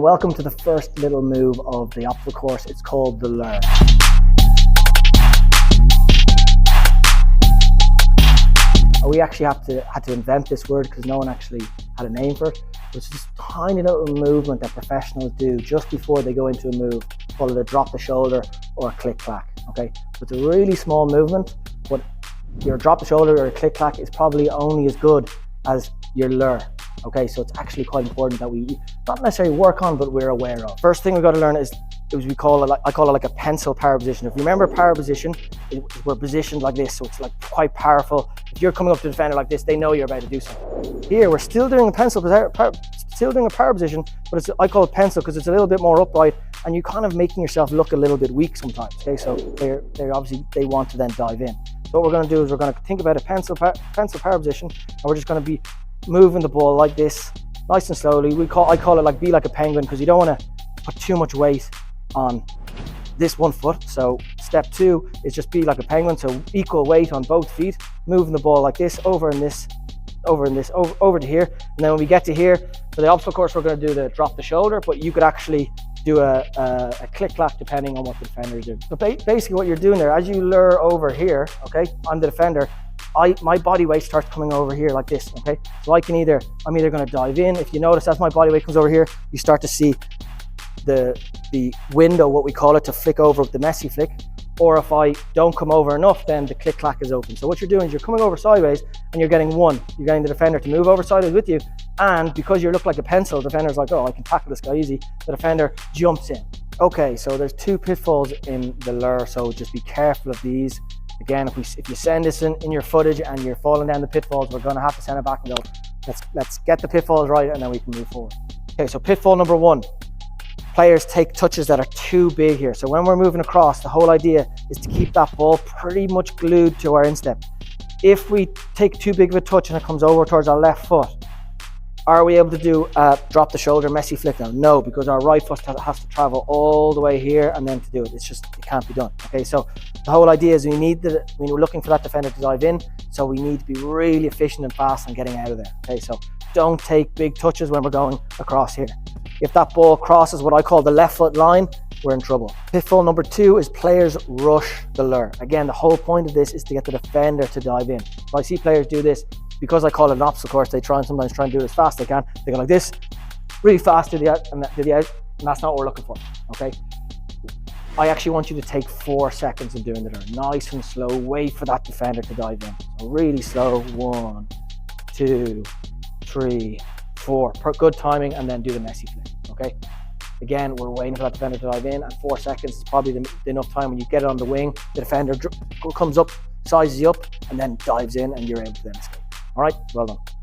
Welcome to the first little move of the obstacle course. It's called the lure. We actually had to invent this word because no one actually had a name for it. It's this tiny little movement that professionals do just before they go into a move, called a drop the shoulder or a click clack. Okay, so it's a really small movement, but your drop the shoulder or a click clack is probably only as good as your lure. Okay, so it's actually quite important that we not necessarily work on, but we're aware of. First thing we've got to learn is I call it like a pencil power position. If you remember power position, we're positioned like this, so it's like quite powerful. If you're coming up to the defender like this, they know you're about to do something. Here, we're still doing a power position, but I call it pencil because it's a little bit more upright, and you're kind of making yourself look a little bit weak sometimes. Okay, so they want to then dive in. So what we're going to do is we're going to think about a pencil power position, and we're just going to be moving the ball like this, nice and slowly. I call it like be like a penguin, because you don't want to put too much weight on this one foot. So step 2 is just be like a penguin, so equal weight on both feet, moving the ball like this, over to here. And then when we get to here, for the obstacle course, we're going to do the drop the shoulder, but you could actually do a click clack depending on what the defender is doing. So basically what you're doing there, as you lure over here, okay, I'm the defender, my body weight starts coming over here like this. Okay, so I'm either going to dive in. If you notice, as my body weight comes over here, you start to see the window, what we call it, to flick over with the messy flick. Or if I don't come over enough, then the click clack is open. So what you're doing is you're coming over sideways, and you're getting the defender to move over sideways with you. And because you look like a pencil, the defender's like, oh, I can tackle this guy easy. The defender jumps in. Okay, so there's 2 pitfalls in the lure, so just be careful of these. Again, if you send this in your footage and you're falling down the pitfalls, we're going to have to send it back and go, let's get the pitfalls right, and then we can move forward. Okay, so pitfall number 1. Players take touches that are too big here. So when we're moving across, the whole idea is to keep that ball pretty much glued to our instep. If we take too big of a touch and it comes over towards our left foot, are we able to do a drop the shoulder messy flick now? No, because our right foot has to travel all the way here and then to do it. It can't be done. Okay, so the whole idea is we're looking for that defender to dive in, so we need to be really efficient and fast on getting out of there. Okay, so don't take big touches when we're going across here. If that ball crosses what I call the left foot line, we're in trouble. Pitfall number 2 is players rush the lure. Again, the whole point of this is to get the defender to dive in. So I see players do this, because I call it an obstacle course, they sometimes try and do it as fast as they can. They go like this, really fast to the out, and that's not what we're looking for. Okay, I actually want you to take 4 seconds in doing the lure, nice and slow. Wait for that defender to dive in. So really slow. 1, 2, 3, 4. Good timing, and then do the messy flick. Okay, again, we're waiting for that defender to dive in, and 4 seconds is probably enough time. When you get it on the wing, the defender comes up, sizes you up, and then dives in, and you're able to then escape. All right, well done.